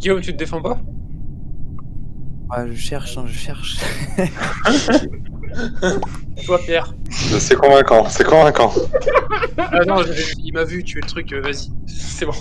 Guillaume, tu te défends pas? Ah, je cherche, je cherche. Toi, Pierre. C'est convaincant, c'est convaincant. Ah non, il m'a vu tuer le truc, vas-y. C'est bon.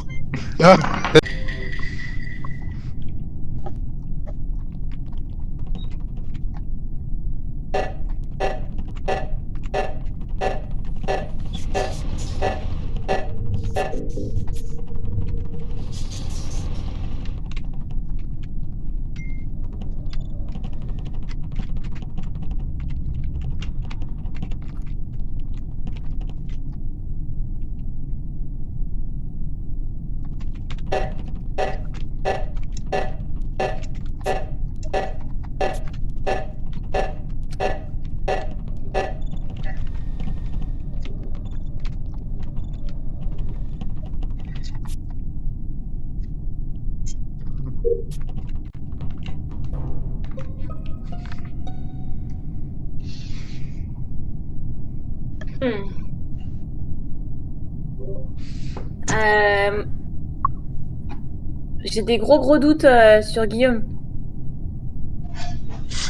J'ai des gros doutes sur Guillaume.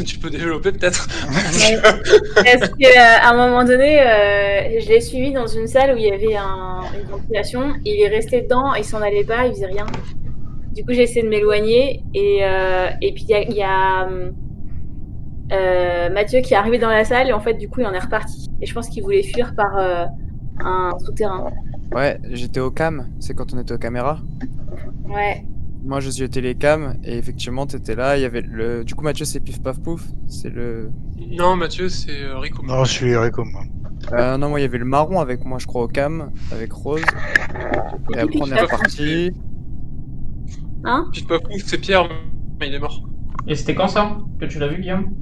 Tu peux développer peut-être. Parce qu'à un moment donné, je l'ai suivi dans une salle où il y avait une ventilation. Il est resté dedans, il s'en allait pas, il faisait rien. Du coup, j'ai essayé de m'éloigner et puis il y a Mathieu qui est arrivé dans la salle et en fait, du coup, il en est reparti. Et je pense qu'il voulait fuir par un souterrain. Ouais, j'étais au cam, c'est quand on était aux caméras. Ouais. Moi, je suis au télécam et effectivement, t'étais là. Il y avait le. Du coup, Mathieu, c'est Pif Paf Pouf. C'est le. Non, Mathieu, c'est Rico. Non, je suis Rico, moi. Non, moi, il y avait le marron avec moi, je crois, au cam, avec Rose. Et après, on est reparti. Hein? Pif Paf Pouf, c'est Pierre, mais il est mort. Et c'était quand ça que tu l'as vu, Guillaume?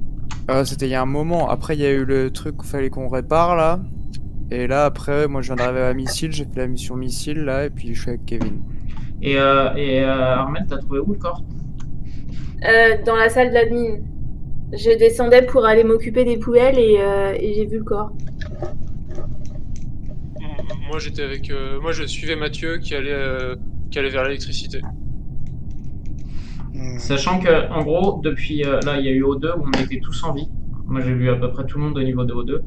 C'était il y a un moment. Après, il y a eu le truc où il fallait qu'on répare là. Et là, après, moi, je viens d'arriver à Missile. J'ai fait la mission Missile là. Et puis, je suis avec Kevin. Et Armel, t'as trouvé où le corps? Dans la salle d'admin. Je descendais pour aller m'occuper des poubelles et j'ai vu le corps. Moi, j'étais avec. Moi, je suivais Mathieu qui allait vers l'électricité. Sachant que, en gros, depuis là, il y a eu O2 où on était tous en vie. Moi, j'ai vu à peu près tout le monde au niveau de O2.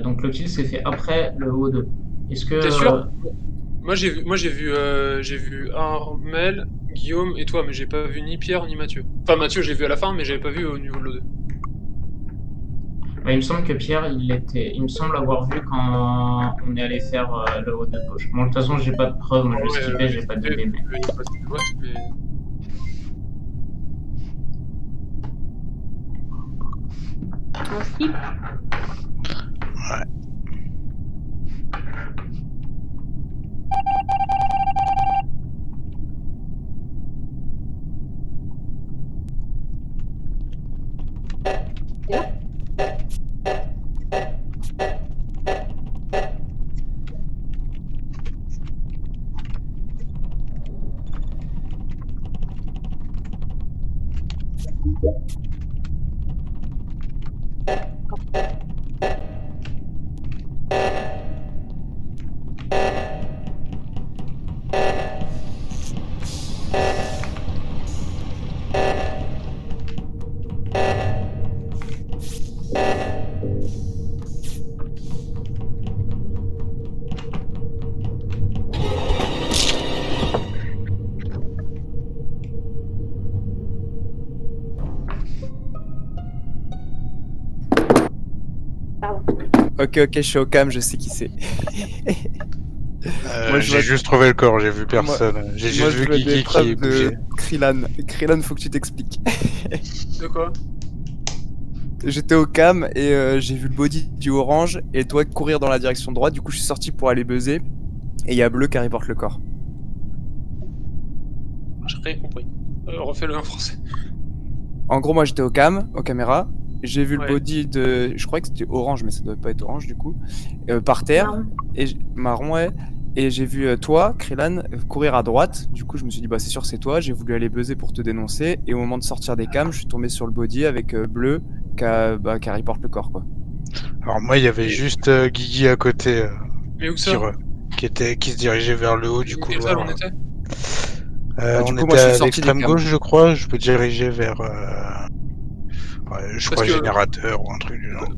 Donc, le kill s'est fait après le O2. Est-ce que. T'es sûr? Moi, j'ai vu Armel, Guillaume et toi, mais j'ai pas vu ni Pierre ni Mathieu. Enfin, Mathieu, j'ai vu à la fin, mais j'avais pas vu au niveau de l'O2. Il me semble que Pierre, il me semble avoir vu quand on est allé faire le O2 de gauche. Bon, de toute façon, j'ai pas de preuves, moi je vais skipper, j'ai pas d'idée. Mais... On skip? Ouais. Ok, je suis au cam, je sais qui c'est. Moi, j'ai juste trouvé le corps, j'ai vu personne. J'ai juste vu Guigui qui bougeait. Krylan, faut que tu t'expliques. De quoi? J'étais au cam et j'ai vu le body du orange et toi courir dans la direction droite. Du coup, je suis sorti pour aller buzzer et il y a Bleu qui reporte le corps. J'ai rien compris. Refais-le en français. En gros, moi j'étais au cam, aux caméras. J'ai vu le body de. Je crois que c'était orange, mais ça doit pas être orange du coup. Par terre. Marron. Marron, ouais. Et j'ai vu toi, Krylan, courir à droite. Du coup, je me suis dit, bah c'est sûr, c'est toi. J'ai voulu aller buzzer pour te dénoncer. Et au moment de sortir des cams, je suis tombé sur le body avec Bleu qui reporte le corps, quoi. Alors, moi, il y avait juste Guigui à côté. Mais où ça? Qui se dirigeait vers le haut du couloir. Quelle salle on était? du On coup, moi, était je suis à sorti l'extrême des cams. gauche, je crois. Je me dirigeais vers, je Parce crois, que- générateur ou un truc du genre.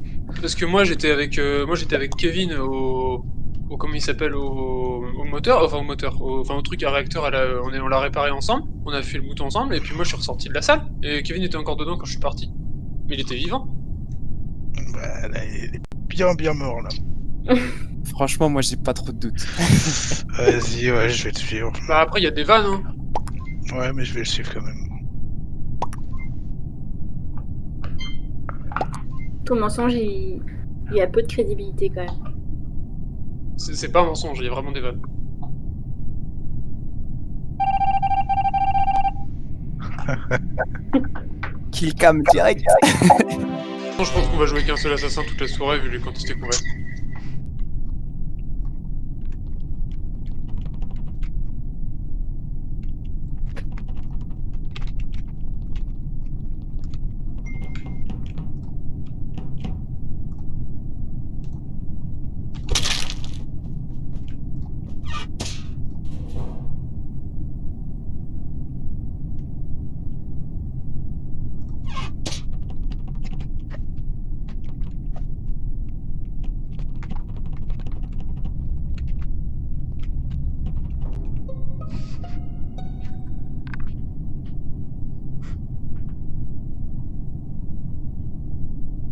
Parce que moi j'étais avec Kevin au comment il s'appelle au moteur, enfin au moteur, enfin au truc à réacteur, on l'a réparé ensemble, on a fait le bouton ensemble, et puis moi je suis ressorti de la salle, et Kevin était encore dedans quand je suis parti. Mais il était vivant. Bah, là, il est bien mort, là. Franchement, moi, j'ai pas trop de doutes. Vas-y, ouais, je vais te suivre. Bah après il y a des vannes, hein. Ouais, mais je vais le suivre quand même. Ton mensonge, il a peu de crédibilité quand même. C'est pas un mensonge, il y a vraiment des vannes. Kill cam direct. Non, je pense qu'on va jouer qu'un seul assassin toute la soirée vu les quantités qu'on va.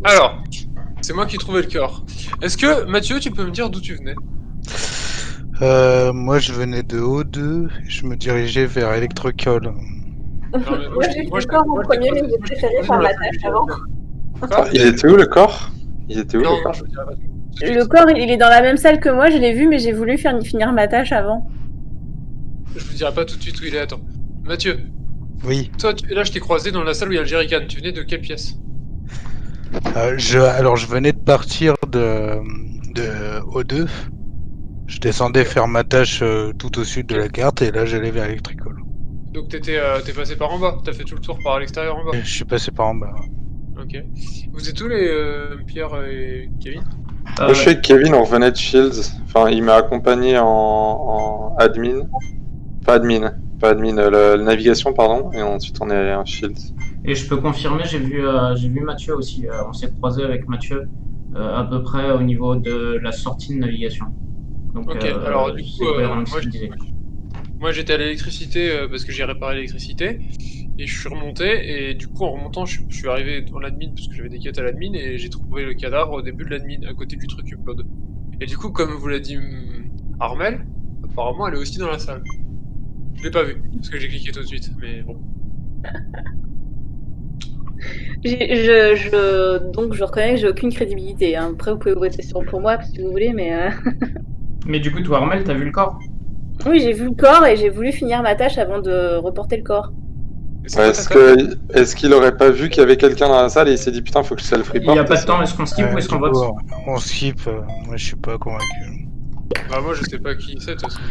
Alors, c'est moi qui trouvais le corps. Est-ce que, Mathieu, tu peux me dire d'où tu venais? Moi, je venais de O2, je me dirigeais vers Electrocol. Non, mais Moi, j'ai fait le corps en premier, mais j'ai préféré faire ma tâche avant. Quoi? Il était où le corps? Il était où Non, le corps? je vous dirai pas. Le corps, il est dans la même salle que moi, je l'ai vu, mais j'ai voulu finir ma tâche avant. Je vous dirai pas tout de suite où il est, attends. Mathieu, Oui. toi, là je t'ai croisé dans la salle où il y a le jerrycan, tu venais de quelle pièce? Alors, je venais de partir de O2. Je descendais faire ma tâche tout au sud de la carte et là j'allais vers Electricol. Donc t'es passé par en bas, t'as fait tout le tour par l'extérieur en bas. Je suis passé par en bas. Ok. Vous êtes où les Pierre et Kevin? Moi, je suis avec Kevin, on revenait de Shields. Enfin, il m'a accompagné en admin. Pas admin, la navigation, pardon. Et ensuite, on est allé en Shields. Et je peux confirmer, j'ai vu Mathieu aussi. On s'est croisé avec Mathieu à peu près au niveau de la sortie de navigation. Donc, Ok, alors du c'est coup, cohérent avec ce qu'il disait. moi j'étais à l'électricité parce que j'ai réparé l'électricité. Et je suis remonté, et du coup en remontant, je suis arrivé dans l'admin parce que j'avais des quêtes à l'admin, et j'ai trouvé le cadavre au début de l'admin, à côté du truc upload. Et du coup, comme vous l'a dit Armel, apparemment elle est aussi dans la salle. Je l'ai pas vu, parce que j'ai cliqué tout de suite, mais bon. Donc, je reconnais que j'ai aucune crédibilité. Hein. Après, vous pouvez voter pour moi si vous voulez, mais. Mais du coup, toi, Armel, t'as vu le corps? Oui, j'ai vu le corps et j'ai voulu finir ma tâche avant de reporter le corps. Ouais, est-ce qu'il aurait pas vu qu'il y avait quelqu'un dans la salle et il s'est dit putain, faut que je self-report? Il n'y a pas de temps, est-ce qu'on skip ou est-ce qu'on vote? On skip, moi je suis pas convaincu. Bah moi je sais pas qui c'est de toute façon.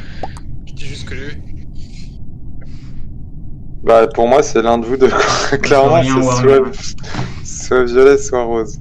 Je dis juste que j'ai vu. Bah pour moi c'est l'un de vous deux. Clairement c'est soit violet soit rose.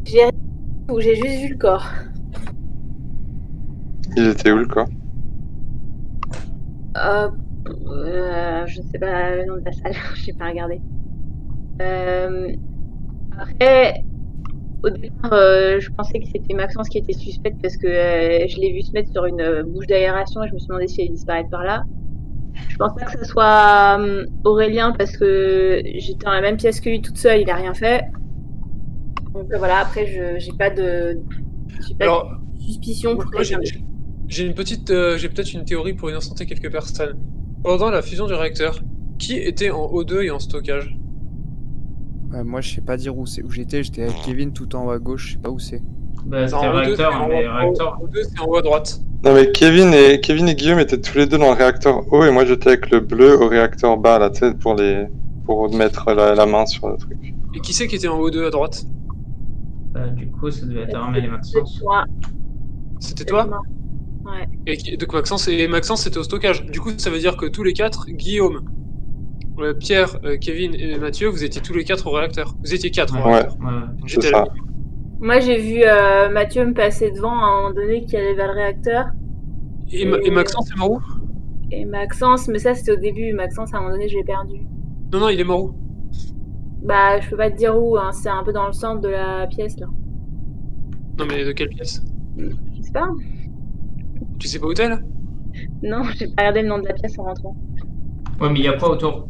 J'ai rien vu, ou j'ai juste vu le corps. Il était où le corps? Je sais pas le nom de la salle, j'ai pas regardé. Après, au départ, je pensais que c'était Maxence qui était suspecte parce que je l'ai vu se mettre sur une bouche d'aération et je me suis demandé si elle allait disparaître par là. Je pense pas que ce soit Aurélien parce que j'étais dans la même pièce que lui toute seule, il a rien fait. Donc voilà, après, j'ai pas de Alors, suspicion pour moi, quelqu'un. j'ai peut-être une théorie pour innocenter quelques personnes. Pendant la fusion du réacteur, qui était en O2 et en stockage? Moi, je sais pas dire où j'étais. J'étais avec Kevin tout en haut à gauche. Je sais pas où c'est. Bah, c'était En O2, réacteur, c'est en mais haut- réacteur. O2, c'est en haut à droite. Non mais Kevin et Guillaume étaient tous les deux dans le réacteur haut et moi j'étais avec le bleu au réacteur bas là, tu sais, pour mettre la main sur le truc. Et qui c'est qui était en O2 à droite? Du coup, ça devait être Armel et Maxence. Moi, C'était toi? ouais. Donc Maxence c'était au stockage. Du coup, ça veut dire que tous les quatre, Guillaume, Pierre, Kevin et Mathieu, vous étiez tous les quatre au réacteur. Vous étiez quatre au Ouais. réacteur. Ouais. C'est J'étais ça. là. Moi, j'ai vu Mathieu me passer devant à un moment donné qui allait vers le réacteur. Et Maxence est mort où? Et Maxence, mais ça c'était au début. Maxence, à un moment donné, je l'ai perdu. Non, il est mort où? Bah, je peux pas te dire où, hein. C'est un peu dans le centre de la pièce là. Non, mais de quelle pièce? Je sais pas. Tu sais pas où t'es là? Non, j'ai pas regardé le nom de la pièce en rentrant. Ouais, mais il y a quoi autour?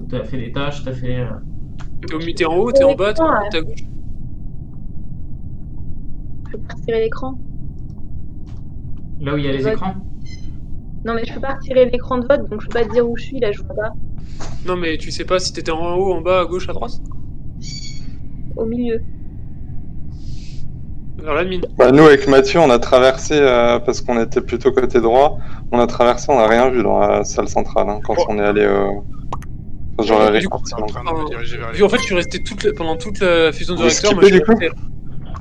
T'as fait des tâches, t'as fait. T'es en haut, t'es en bas, t'es à droite, t'es à gauche. Je peux pas retirer l'écran. Là où il y a les Ouais. écrans? Non, mais je peux pas retirer l'écran de vote, donc je peux pas te dire où je suis là, je vois pas. Non, mais tu sais pas si t'étais en haut, en bas, à gauche, à droite? Au milieu. Vers la mine. Bah, nous avec Mathieu on a traversé, parce qu'on était plutôt côté droit, on a traversé, on a rien vu dans la salle centrale hein, quand on est allé enfin, genre la Du coup, répartie. en train de me diriger vers Vu en fait, je suis resté pendant toute la fusion du Vous réacteur. skippez, je suis du coup resté-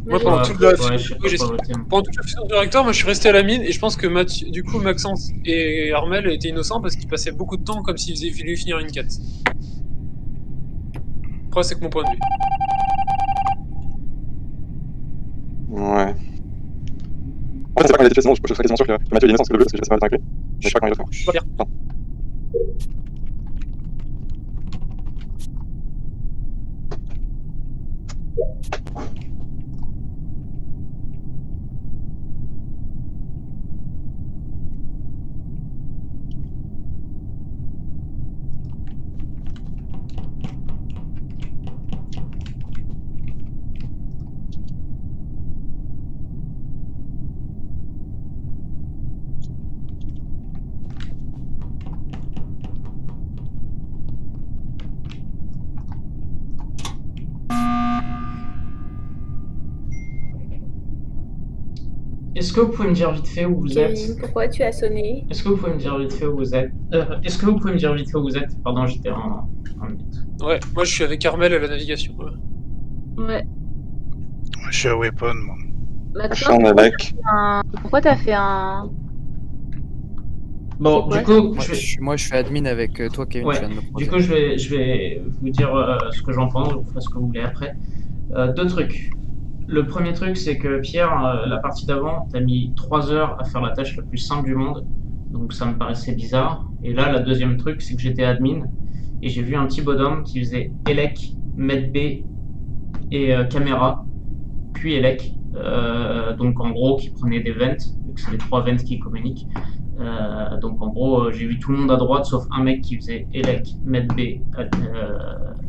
Moi, j'ai- pendant Ouais, toute la ouais, je sais oui, j'ai- pas voter. pendant toute la fusion du réacteur, moi je suis resté à la mine et je pense que du coup Maxence et Armel étaient innocents parce qu'ils passaient beaucoup de temps comme s'ils faisaient lui finir une quête. Après, c'est que mon point de vue. Ouais. En fait, c'est pas quand il a été fait, sinon je serais quasiment sûr que Mathieu est innocent parce que le bleu, parce que j'ai passé mal avec lui. Mais je sais pas quand il a fait. Je suis pas fier. Est-ce que vous pouvez me dire vite fait où vous Kevin, êtes? pourquoi tu as sonné? Est-ce que vous pouvez me dire vite fait où vous êtes? Est-ce que vous pouvez me dire vite fait où vous êtes? Pardon, j'étais en mute. Ouais, moi je suis avec Armel à la navigation. Ouais. Ouais. Je suis à Weapon, moi. Je suis en Alec. Pourquoi t'as fait un. Bon, C'est du quoi, coup, Moi, je suis admin avec toi, Kevin. Ouais, tu viens de me du proposer. coup, je vais vous dire ce que j'en pense, vous ferez ce que vous voulez après. Deux trucs. Le premier truc, c'est que Pierre, la partie d'avant, t'as mis 3 heures à faire la tâche la plus simple du monde, donc ça me paraissait bizarre. Et là, la deuxième truc, c'est que j'étais admin et j'ai vu un petit bonhomme qui faisait Elec, MedB et caméra, puis Elec. Donc en gros, qui prenait des vents, vu que c'est les 3 vents qui communiquent. Donc en gros, j'ai vu tout le monde à droite sauf un mec qui faisait Elec, MedB,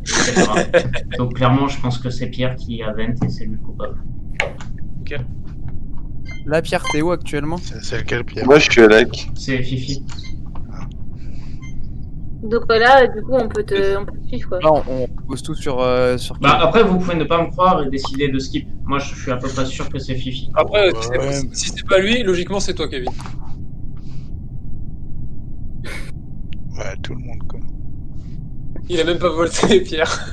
etc. Donc clairement, je pense que c'est Pierre qui a vent et c'est lui le coupable. Ok. Là, Pierre, t'es où actuellement? C'est lequel, Pierre? Moi je suis Alec. C'est Fifi. Donc là, du coup, on peut te suivre quoi. Là, on pose tout sur. Bah après, vous pouvez ne pas me croire et décider de skip. Moi, je suis à peu près sûr que c'est Fifi. Après, Ouais. si c'est pas lui, logiquement c'est toi, Kevin. Ouais, tout le monde, quoi. Il a même pas volté, Pierre.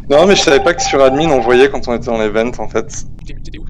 Non, mais je savais pas que sur admin on voyait quand on était dans l'event en fait. T'es où?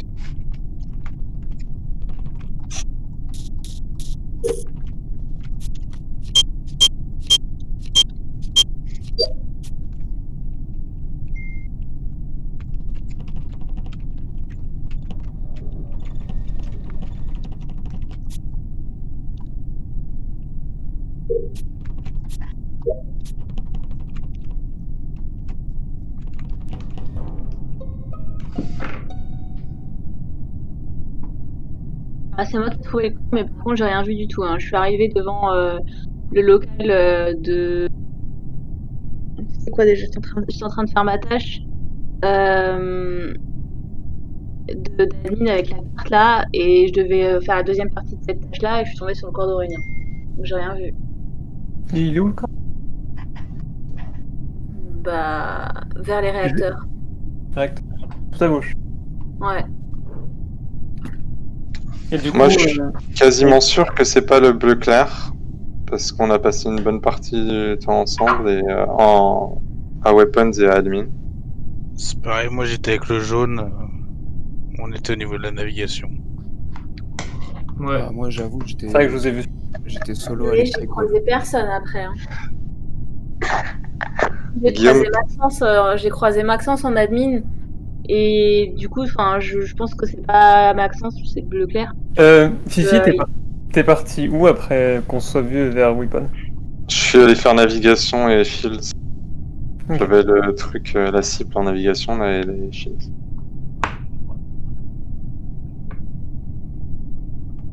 Ah, c'est moi qui ai trouvé le coup, mais par contre, j'ai rien vu du tout. Hein. Je suis arrivée devant le local de. C'est quoi déjà? Je suis en train de faire ma tâche d'admin avec la carte là, et je devais faire la deuxième partie de cette tâche là, et je suis tombée sur le corps d'Aurélien. Donc, j'ai rien vu. Il est où le corps? Bah, vers les réacteurs. Direct. Tout à gauche. Ouais. Et du Moi, coup, je suis quasiment sûr que c'est pas le bleu clair, parce qu'on a passé une bonne partie du temps ensemble et à Weapons et à Admin. C'est pareil, moi j'étais avec le jaune. On était au niveau de la navigation. Ouais. Bah, moi, j'avoue, j'étais c'est vrai que je vous ai vu. j'étais solo à Désolée, j'ai l'électrique. croisé personne après. Hein. J'ai Guillaume. croisé Maxence en admin. Et du coup, je pense que c'est pas Maxence, c'est bleu clair. Fifi, t'es parti où après qu'on se soit vu vers Weapon? Je suis allé faire navigation et shields. Ok. J'avais le truc, la cible en navigation, on avait les shields.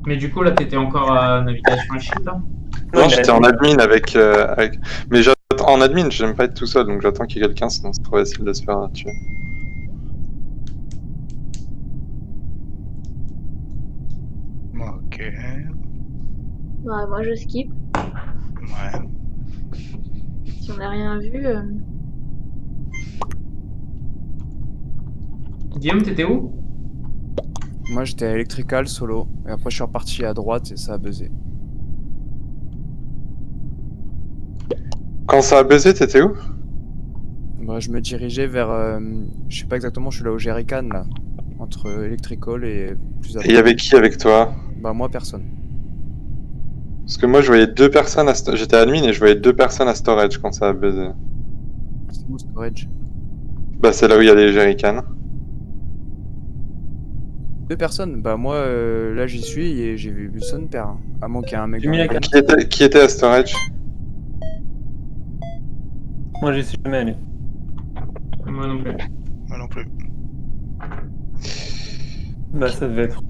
Mais du coup, là, t'étais encore à navigation à Shield, là? Non, j'étais en admin avec. Mais j'attends en admin, j'aime pas être tout seul, donc j'attends qu'il y ait quelqu'un, sinon c'est trop facile de se faire tuer. Ok. Ouais, moi, je skip. Ouais. Si on n'a rien vu. Guillaume, t'étais où? Moi, j'étais à Electrical solo, et après, je suis reparti à droite et ça a buzzé. Quand ça a buzzé, t'étais où? Bah, je me dirigeais vers. Je sais pas exactement, je suis là au Jerrycan, là. Entre Electrical et plus à Et il y avait qui avec toi? Bah, moi, personne. Parce que moi je voyais deux personnes j'étais admin et je voyais deux personnes à storage quand ça a buzzé. C'est où storage? Bah c'est là où il y a les jerrycans. Deux personnes? Bah, moi, là, j'y suis et j'ai vu son père. Hein. À moins qu'il y ait un mec. J'ai dans mis la la cam. Qui était à storage? Moi, j'y suis jamais allé. Moi non plus. Moi non plus. Bah, ça devait être.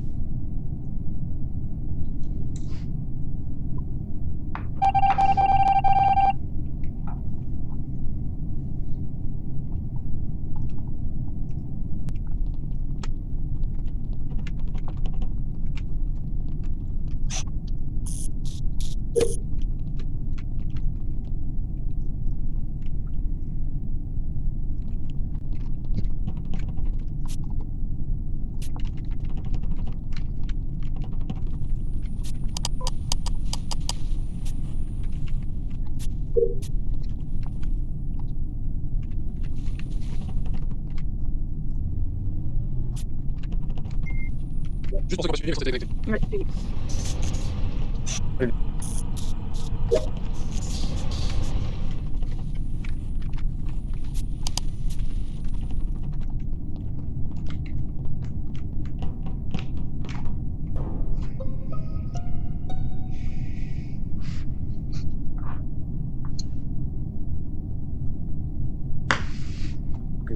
Juste pour ça qu'on va suivre, c'était connecté. Ouais, oui.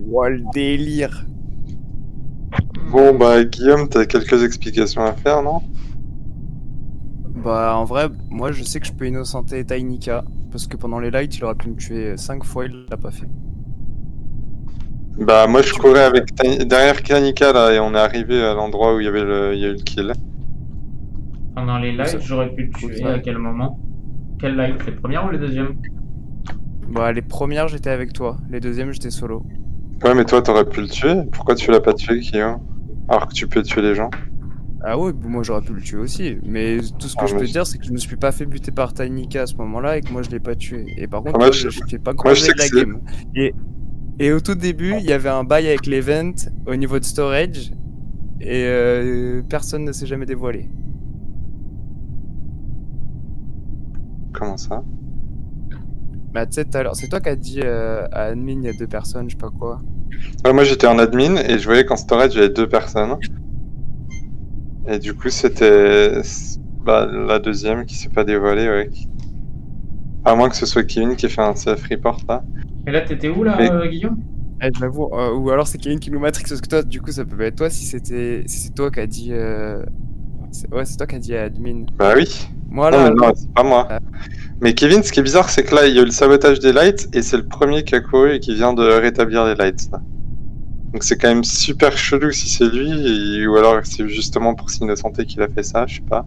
Ouah, le délire. Bon bah Guillaume, t'as quelques explications à faire, non? Bah, en vrai, moi, je sais que je peux innocenter Tainika. Parce que pendant les lights, il aurait pu me tuer 5 fois, il l'a pas fait. Bah moi je courais avec derrière Kanika là et on est arrivé à l'endroit où il y avait il y a eu le kill. Pendant les lives, Ça- j'aurais pu te tuer. ça- À quel moment? Quel live? Les premières ou les deuxièmes? Bah, les premières, j'étais avec toi. Les deuxièmes, j'étais solo. Ouais mais toi t'aurais pu le tuer, pourquoi tu l'as pas tué Guillaume? Alors que tu peux tuer les gens. Ah ouais, bon, moi j'aurais pu le tuer aussi. Mais tout ce que Ah, je mais peux je- dire, c'est que je me suis pas fait buter par Tainika à ce moment-là et que moi je l'ai pas tué. Et par contre, Moi, moi je- je fais pas moi, grand je jeu sais de que la c'est- game. Et au tout début, il y avait un bail avec l'event au niveau de storage et personne ne s'est jamais dévoilé. Comment ça? Bah tu sais, tout à l'heure, c'est toi qui as dit à admin, il y a 2 personnes, je sais pas quoi. Ouais, moi j'étais en admin et je voyais qu'en storage il y avait 2 personnes. Et du coup c'était la deuxième qui s'est pas dévoilée, ouais. À moins que ce soit Kevin qui ait fait un self-report là. Et là, t'étais où, là, Mais- Guillaume? Eh, je l'avoue, ou alors c'est Kevin qui nous matrix parce que toi, du coup, ça peut pas être toi si c'est toi qui a dit. Ouais, c'est toi qui a dit à admin. Bah oui. Moi Non, là, mais non, c'est pas moi. Mais Kevin, ce qui est bizarre, c'est que là, il y a eu le sabotage des lights et c'est le premier qui a couru et qui vient de rétablir les lights. Là. Donc c'est quand même super chelou si c'est lui, ou alors c'est justement pour s'innocenter qu'il a fait ça, je sais pas.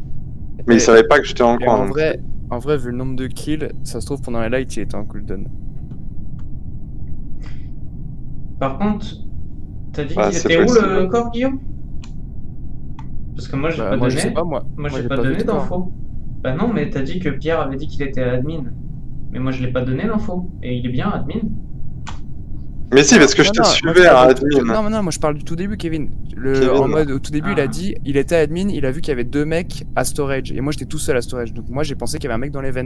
Mais il savait pas que j'étais dans le et coin. en donc vrai, vu le nombre de kills, ça se trouve pendant les lights, il était en cooldown. Par contre, t'as dit Bah, qu'il c'est était où, possible. le corps, Guillaume? Parce que moi, j'ai Bah, pas moi, donné. je sais pas, moi. Moi, j'ai j'ai pas vu donné de corps. d'infos. Bah non, mais t'as dit que Pierre avait dit qu'il était admin. Mais moi, je l'ai pas donné l'info. Et il est bien admin. Mais si, parce que je te Non, moi, suivais je à parle du- admin. Non, moi je parle du tout début, Kevin. Kevin, En là. mode, au tout début, il Ah. a dit, il était admin, il a vu qu'il y avait 2 mecs à storage. Et moi, j'étais tout seul à storage. Donc, moi, j'ai pensé qu'il y avait un mec dans l'event.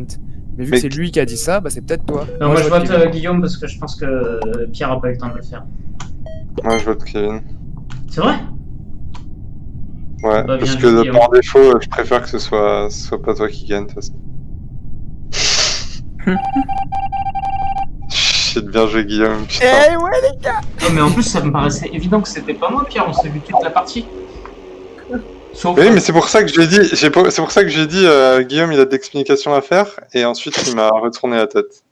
Mais vu Mais- que c'est lui qui a dit ça, bah, c'est peut-être toi. Non, moi, je vote Kevin. Guillaume parce que je pense que Pierre a pas eu le temps de le faire. Moi je vote Kevin. C'est vrai? Ouais, Bah, parce bien que joué, Guillaume. par défaut, je préfère que ce soit pas toi qui gagne, de toute façon. Shit, bien joué Guillaume, putain. Non, mais en plus, ça me paraissait évident que c'était pas moi, Pierre. On s'est vu toute la partie. Sauf. Oui, mais c'est pour ça que je lui ai dit, c'est pour ça que j'ai dit, Guillaume, il a de l'explication à faire, et ensuite il m'a retourné la tête.